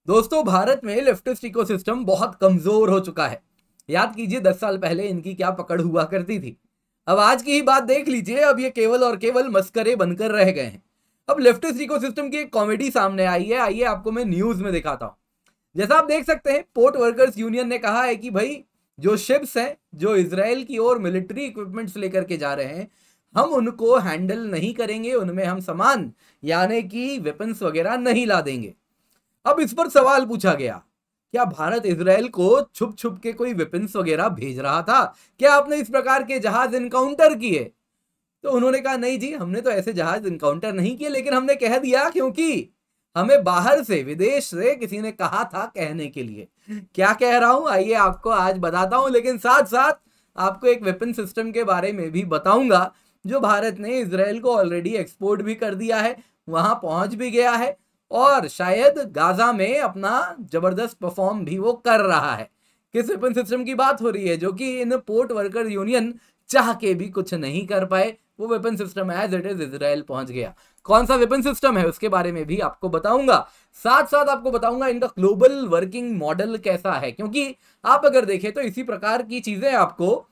दोस्तों, भारत में leftist ecosystem बहुत कमजोर हो चुका है। याद कीजिए 10 साल पहले इनकी क्या पकड़ हुआ करती थी। अब आज की ही बात देख लीजिए, अब ये केवल और केवल मस्करे बनकर रह गए हैं। अब लेफ्टिस्ट इकोसिस्टम की एक कॉमेडी सामने आई है, आइए आपको मैं न्यूज में दिखाता हूं। जैसा आप देख सकते हैं, पोर्ट वर्कर्स यूनियन ने कहा है कि भाई जो शिप्स हैं जो इजराइल की ओर मिलिट्री इक्विपमेंट्स लेकर के जा रहे हैं, हम उनको हैंडल नहीं करेंगे, उनमें हम सामान यानी कि वेपन्स वगैरह नहीं ला देंगे। अब इस पर सवाल पूछा गया, क्या भारत इजराइल को छुप छुप के कोई वेपन्स वगैरह भेज रहा था? क्या आपने इस प्रकार के जहाज इनकाउंटर किए? तो उन्होंने कहा नहीं जी, हमने तो ऐसे जहाज इनकाउंटर नहीं किए, लेकिन हमने कह दिया क्योंकि हमें बाहर से, विदेश से किसी ने कहा था कहने के लिए। क्या कह रहा हूं आइए आपको आज बताता हूं, लेकिन साथ साथ आपको एक वेपन सिस्टम के बारे में भी बताऊंगा जो भारत ने इजराइल को ऑलरेडी एक्सपोर्ट भी कर दिया है, वहां पहुंच भी गया है और शायद गाजा में अपना जबरदस्त परफॉर्म भी वो कर रहा है। किस वेपन सिस्टम की बात हो रही है जो कि इन पोर्ट वर्कर यूनियन चाह के भी कुछ नहीं कर पाए। वो weapon system as it is Israel पहुंच गया। कौन सा वेपन सिस्टम है उसके बारे में भी आपको बताऊंगा। साथ साथ आपको बताऊंगा इनका ग्लोबल वर्किंग मॉडल कैसा है, क्योंकि आप अगर देखें तो इसी प्रकार की चीजें आपको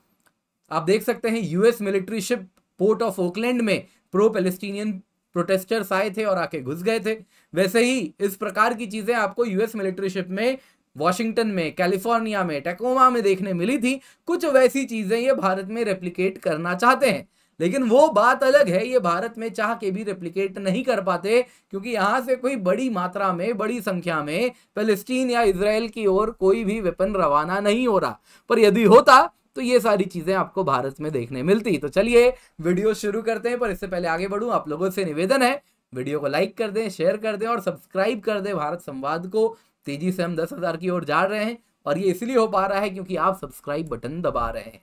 आप देख सकते हैं। US military ship port of Oakland में प्रो पैलेस्टीनियन प्रोटेस्टर्स आए थे और आके घुस गए थे। वैसे ही इस प्रकार की चीजें आपको यूएस मिलिट्री शिप में वॉशिंगटन में, कैलिफोर्निया में, टैकोमा में देखने मिली थी। कुछ वैसी चीजें ये भारत में रेप्लिकेट करना चाहते हैं, लेकिन वो बात अलग है, ये भारत में चाह के भी रेप्लिकेट नहीं कर पाते, क्योंकि यहां से कोई बड़ी मात्रा में, बड़ी संख्या में पैलेस्टीन या इजराइल की ओर कोई भी वेपन रवाना नहीं हो रहा। पर यदि होता तो ये सारी चीजें आपको भारत में देखने मिलती। तो चलिए वीडियो शुरू करते हैं, पर इससे पहले आगे बढ़ूं आप लोगों से निवेदन है, वीडियो को लाइक कर दें, शेयर कर दें और सब्सक्राइब कर दें भारत संवाद को। तेजी से हम 10,000 की ओर जा रहे हैं और ये इसलिए हो पा रहा है क्योंकि आप सब्सक्राइब बटन दबा रहे हैं।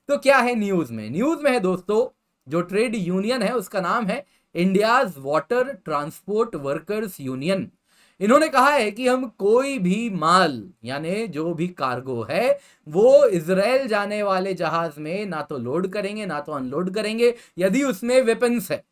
तो क्या है न्यूज में है दोस्तों, जो ट्रेड यूनियन है उसका नाम है India's water transport workers union. इन्होंने कहा है कि हम कोई भी माल यानी जो भी कार्गो है वो इजराइल जाने वाले जहाज में ना तो लोड करेंगे ना तो अनलोड करेंगे यदि उसमें वेपन्स है,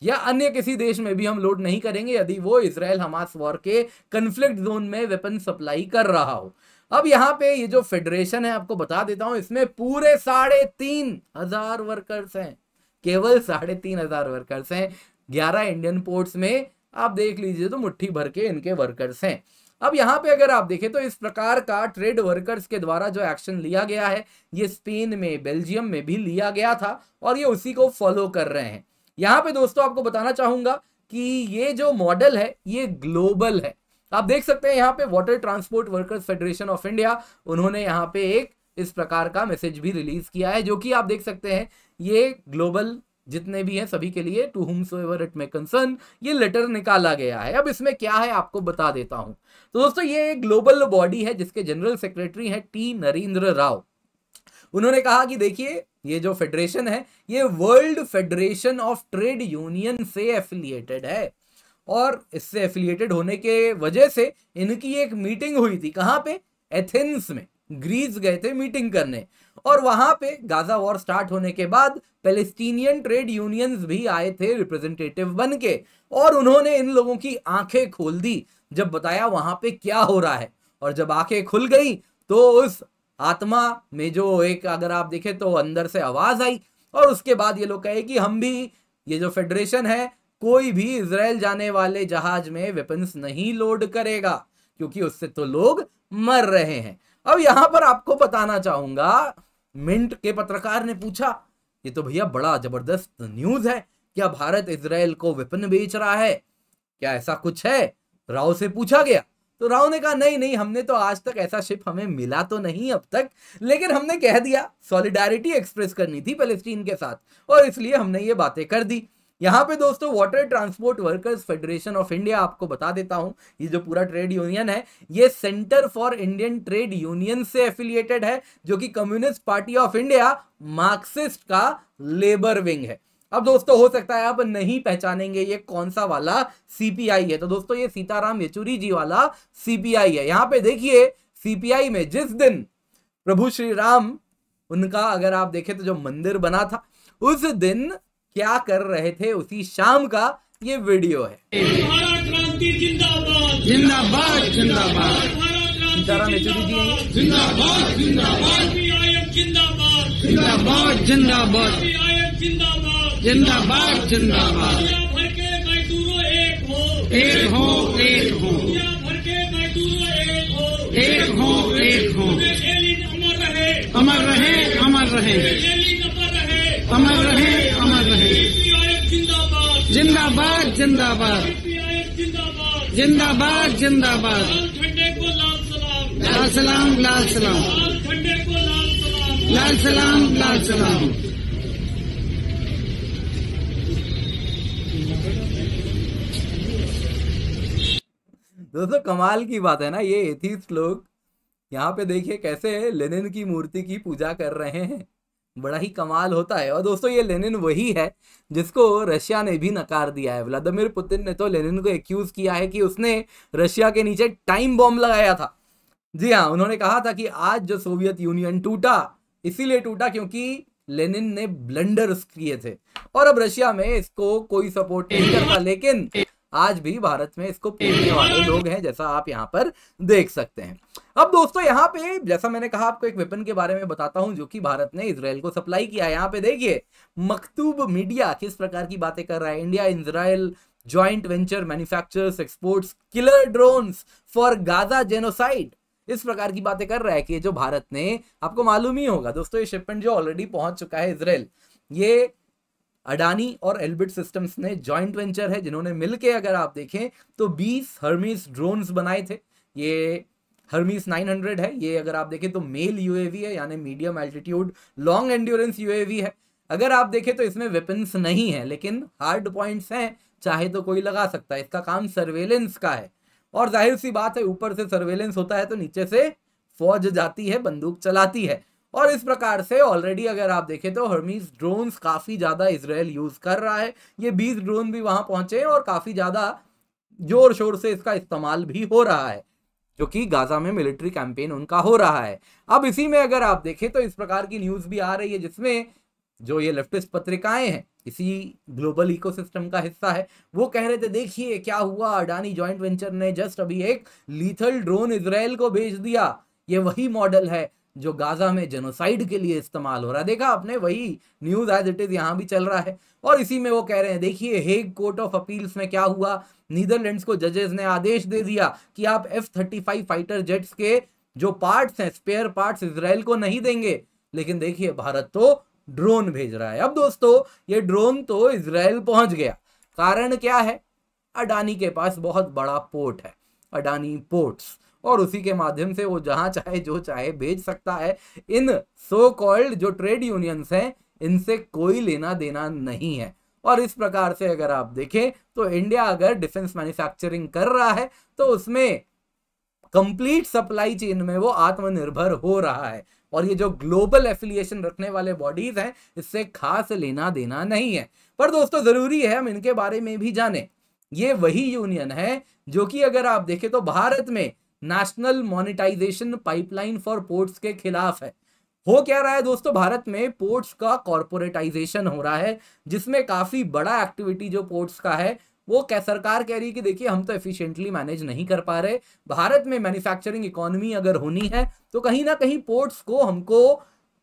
या अन्य किसी देश में भी हम लोड नहीं करेंगे यदि वो इजराइल हमास वॉर के कन्फ्लिक्ट जोन में वेपन सप्लाई कर रहा हो। अब यहाँ पे ये जो फेडरेशन है आपको बता देता हूं, इसमें पूरे 3,500 वर्कर्स हैं, केवल 3,500 वर्कर्स हैं। 11 इंडियन पोर्ट्स में आप देख लीजिए तो मुट्ठी भर के इनके वर्कर्स हैं। अब यहाँ पे अगर आप देखें तो इस प्रकार का ट्रेड वर्कर्स के द्वारा जो एक्शन लिया गया है ये स्पेन में, बेल्जियम में भी लिया गया था और ये उसी को फॉलो कर रहे हैं। यहाँ पे दोस्तों आपको बताना चाहूंगा कि ये जो मॉडल है ये ग्लोबल है। आप देख सकते हैं यहाँ पे water transport workers federation of India, उन्होंने यहाँ पे एक इस प्रकार का मैसेज भी रिलीज किया है, जो कि आप देख सकते हैं ये ग्लोबल जितने भी हैं सभी के लिए, to whomsoever it may concern, ये लेटर निकाला गया है। अब इसमें क्या है आपको बता देता हूं। तो दोस्तों ये एक ग्लोबल बॉडी है जिसके जनरल सेक्रेटरी है टी नरेंद्र राव। उन्होंने कहा कि देखिए ये जो फेडरेशन है ये world federation of trade union से एफिलिएटेड है और इससे एफिलिएटेड होने के वजह से इनकी एक मीटिंग हुई थी। कहां पे? एथेंस में, ग्रीस गए थे मीटिंग करने और वहां पे गाजा वॉर स्टार्ट होने के बाद पैलेस्टीनियन ट्रेड यूनियंस भी आए थे रिप्रेजेंटेटिव बन के, और उन्होंने इन लोगों की आंखें खोल दी जब बताया वहां पे क्या हो रहा है। और जब आंखें खुल गई तो उस आत्मा में जो एक, अगर आप देखें तो अंदर से आवाज आई और उसके बाद ये लोग कहे कि हम भी, ये जो फेडरेशन है कोई भी इजराइल जाने वाले जहाज में वेपन्स नहीं लोड करेगा क्योंकि उससे तो लोग मर रहे हैं। अब यहां पर आपको बताना चाहूंगा, मिंट के पत्रकार ने पूछा ये तो भैया बड़ा जबरदस्त न्यूज है, क्या भारत इजराइल को वेपन बेच रहा है, क्या ऐसा कुछ है? राव से पूछा गया तो राव ने कहा नहीं नहीं, हमने तो आज तक ऐसा शिप हमें मिला तो नहीं अब तक, लेकिन हमने कह दिया सॉलिडारिटी एक्सप्रेस करनी थी पैलेस्टीन के साथ और इसलिए हमने ये बातें कर दी। यहाँ पे दोस्तों water transport workers federation of India, आपको बता देता हूं ये जो पूरा ट्रेड यूनियन है ये centre for Indian trade union से एफिलिएटेड है, जो कि communist party of India Marxist का लेबर विंग है। अब दोस्तों हो सकता है आप नहीं पहचानेंगे ये कौन सा वाला सीपीआई है, तो दोस्तों ये सीताराम येचुरी जी वाला सीपीआई है। यहाँ पे देखिए सीपीआई में जिस दिन प्रभु श्री राम उनका अगर आप देखें तो जो मंदिर बना था उस दिन क्या कर रहे थे उसी शाम का ये वीडियो है। क्रांति जिंदाबाद जिंदाबाद। जिंदाबाद। सीताराम येचुरी जी हैं। जिंदाबाद जिंदाबाद जिंदाबाद जिंदाबाद जिंदाबाद जिंदाबाद। एक हो एक हो एक हो एक हो। अमर रहे अमर रहे अमर रहे अमर रहे। जिंदाबाद जिंदाबाद जिंदाबाद जिंदाबाद। लाल सलाम लाल सलाम लाल सलाम लाल सलाम। दोस्तों कमाल की बात है ना, ये एथीस्ट लोग यहाँ पे देखिए कैसे लेनिन की मूर्ति की पूजा कर रहे हैं। बड़ा ही कमाल होता है। और दोस्तों ये लेनिन वही है जिसको रशिया ने भी नकार दिया है। व्लादिमीर पुतिन ने तो लेनिन को एक्यूज किया है कि उसने रशिया के नीचे टाइम बॉम्ब लगाया था। जी हाँ, उन्होंने कहा था कि आज जो सोवियत यूनियन टूटा इसीलिए टूटा क्योंकि लेनिन ने ब्लंडर्स किए थे। और अब रशिया में इसको कोई सपोर्ट नहीं करता, लेकिन आज भी भारत में इसको पूछने वाले लोग हैं, जैसा आप यहाँ पर देख सकते हैं। अब दोस्तों यहाँ पे जैसा मैंने कहा आपको एक वेपन के बारे में बताता हूं जो कि भारत ने इजराइल को सप्लाई किया है। यहाँ पे देखिए मकतूब मीडिया किस प्रकार की बातें कर रहा है। India Israel joint venture manufactures exports killer drones for Gaza genocide, इस प्रकार की बातें कर रहा है कि जो भारत ने, आपको मालूम ही होगा दोस्तों ये शिपमेंट जो ऑलरेडी पहुंच चुका है इजराइल, ये अडानी और एल्बिट सिस्टम्स ने जॉइंट वेंचर है जिन्होंने मिलके अगर आप देखें तो 20 हर्मीस ड्रोन्स बनाए थे। ये हर्मीस 900 है, ये अगर आप देखें तो मेल यूएवी है यानी medium altitude long endurance UAV है। अगर आप देखें तो इसमें वेपन्स नहीं है लेकिन हार्ड पॉइंट्स हैं, चाहे तो कोई लगा सकता है। इसका काम सर्वेलेंस का है और जाहिर सी बात है ऊपर से सर्वेलेंस होता है तो नीचे से फौज जाती है, बंदूक चलाती है। और इस प्रकार से ऑलरेडी अगर आप देखें तो हर्मीस ड्रोन्स काफी ज्यादा इजराइल यूज कर रहा है। ये 20 ड्रोन भी वहां पहुंचे और काफी ज्यादा जोर शोर से इसका इस्तेमाल भी हो रहा है, जो कि गाजा में मिलिट्री कैंपेन उनका हो रहा है। अब इसी में अगर आप देखें तो इस प्रकार की न्यूज भी आ रही है जिसमें जो ये लेफ्टिस्ट पत्रिकाएं हैं इसी ग्लोबल इकोसिस्टम का हिस्सा है, वो कह रहे थे देखिए क्या हुआ, अडानी जॉइंट वेंचर ने जस्ट अभी एक लीथल ड्रोन इजराइल को भेज दिया। ये वही मॉडल है जो गाजा में जेनोसाइड के लिए इस्तेमाल हो रहा है। देखा आपने, वही न्यूज एज इट इज यहां भी चल रहा है। और इसी में वो कह रहे हैं देखिए हेग कोर्ट ऑफ अपील्स में क्या हुआ, नीदरलैंड्स को जजेस ने आदेश दे दिया कि आप F-35 फाइटर जेट्स के जो पार्ट्स हैं, स्पेयर पार्ट्स इजराइल को नहीं देंगे। लेकिन देखिए भारत तो ड्रोन भेज रहा है। अब दोस्तों ये ड्रोन तो इजराइल पहुंच गया, कारण क्या है, अडानी के पास बहुत बड़ा पोर्ट है, अडानी पोर्ट्स, और उसी के माध्यम से वो जहां चाहे जो चाहे भेज सकता है। इन सो कॉल्ड जो ट्रेड यूनियंस हैं इनसे कोई लेना देना नहीं है। और इस प्रकार से अगर आप देखें तो इंडिया अगर डिफेंस मैन्युफैक्चरिंग कर रहा है तो उसमें कंप्लीट सप्लाई चेन में वो आत्मनिर्भर हो रहा है। और ये जो ग्लोबल एफिलिएशन रखने वाले बॉडीज हैं इससे खास लेना देना नहीं है। पर दोस्तों जरूरी है हम इनके बारे में भी जानें। ये वही यूनियन है जो कि अगर आप देखें तो भारत में national monetisation pipeline for ports के खिलाफ है। हो क्या रहा है दोस्तों, भारत में पोर्ट्स का कॉर्पोरेटाइजेशन हो रहा है जिसमें काफी बड़ा एक्टिविटी जो पोर्ट्स का है वो क्या सरकार कह रही है कि देखिए हम तो एफिशिएंटली मैनेज नहीं कर पा रहे। भारत में मैन्युफैक्चरिंग इकोनॉमी अगर होनी है तो कहीं ना कहीं पोर्ट्स को हमको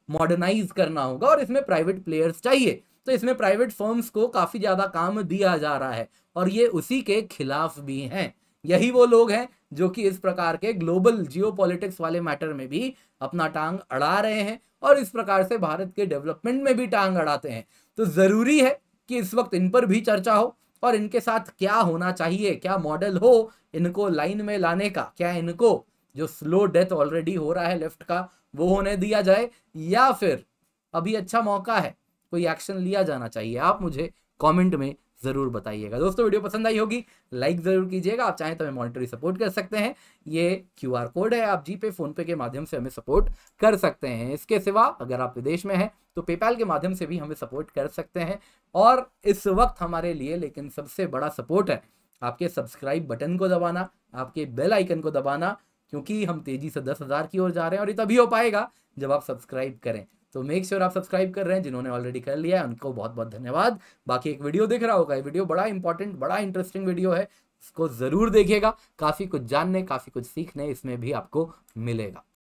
मॉडर्नाइज करना होगा और इसमें प्राइवेट प्लेयर्स चाहिए। तो इसमें प्राइवेट फर्म्स को काफी ज्यादा काम दिया जा रहा है और ये उसी के खिलाफ भी हैं। यही वो लोग हैं जो कि इस प्रकार के ग्लोबल जियोपॉलिटिक्स वाले मैटर में भी अपना टांग अड़ा रहे हैं और इस प्रकार से भारत के डेवलपमेंट में भी टांग अड़ाते हैं। तो जरूरी है कि इस वक्त इन पर भी चर्चा हो और इनके साथ क्या होना चाहिए, क्या मॉडल हो इनको लाइन में लाने का, क्या इनको जो स्लो डेथ ऑलरेडी हो रहा है लेफ्ट का वो होने दिया जाए या फिर अभी अच्छा मौका है कोई एक्शन लिया जाना चाहिए। आप मुझे कमेंट में जरूर बताइएगा। दोस्तों वीडियो पसंद आई होगी लाइक जरूर कीजिएगा। आप चाहें तो हमें मॉनेटरी सपोर्ट कर सकते हैं, ये QR कोड है, आप जीपे फोनपे के माध्यम से हमें सपोर्ट कर सकते हैं। इसके सिवा अगर आप विदेश में हैं तो पेपैल के माध्यम से भी हमें सपोर्ट कर सकते हैं। और इस वक्त हमारे लिए लेकिन सबसे बड़ा सपोर्ट है आपके सब्सक्राइब बटन को दबाना, आपके बेल आइकन को दबाना, क्योंकि हम तेजी से 10,000 की ओर जा रहे हैं और ये तभी हो पाएगा जब आप सब्सक्राइब करें। तो मेक श्योर आप सब्सक्राइब कर रहे हैं। जिन्होंने ऑलरेडी कर लिया है उनको बहुत बहुत धन्यवाद। बाकी एक वीडियो दिख रहा होगा, ये वीडियो बड़ा इंपॉर्टेंट बड़ा इंटरेस्टिंग वीडियो है, इसको जरूर देखिएगा, काफी कुछ जानने, काफी कुछ सीखने इसमें भी आपको मिलेगा।